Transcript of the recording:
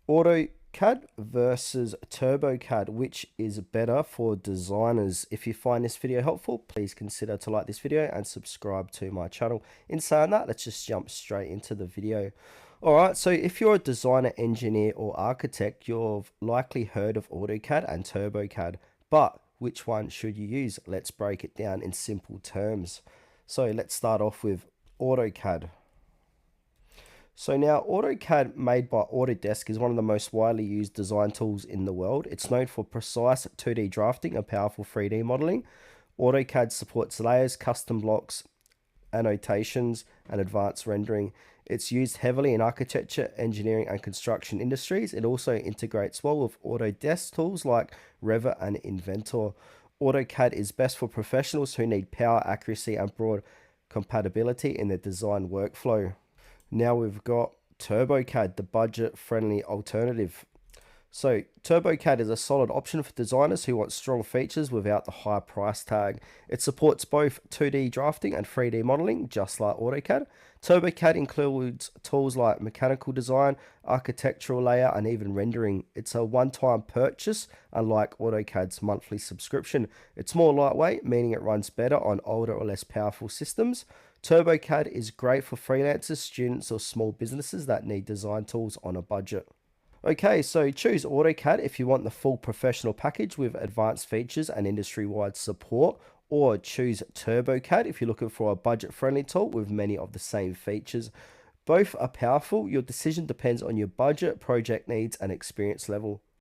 AutoCAD versus TurboCAD, which is better for designers? If you find this video helpful, please consider to like this video and subscribe to my channel. In saying that, let's just jump straight into the video. Alright, so if you're a designer, engineer, or architect, you've likely heard of AutoCAD and TurboCAD, but which one should you use? Let's break it down in simple terms. So let's start off with AutoCAD. So now AutoCAD, made by Autodesk, is one of the most widely used design tools in the world. It's known for precise 2D drafting and powerful 3D modeling. AutoCAD supports layers, custom blocks, annotations, and advanced rendering. It's used heavily in architecture, engineering, and construction industries. It also integrates well with Autodesk tools like Revit and Inventor. AutoCAD is best for professionals who need power, accuracy, and broad compatibility in their design workflow. Now we've got TurboCAD, the budget-friendly alternative. So TurboCAD is a solid option for designers who want strong features without the high price tag. It supports both 2D drafting and 3D modeling, just like AutoCAD. TurboCAD includes tools like mechanical design, architectural layout, and even rendering. It's a one-time purchase, unlike AutoCAD's monthly subscription. It's more lightweight, meaning it runs better on older or less powerful systems. TurboCAD is great for freelancers, students, or small businesses that need design tools on a budget. Okay, so choose AutoCAD if you want the full professional package with advanced features and industry-wide support, or choose TurboCAD if you're looking for a budget-friendly tool with many of the same features. Both are powerful. Your decision depends on your budget, project needs, and experience level.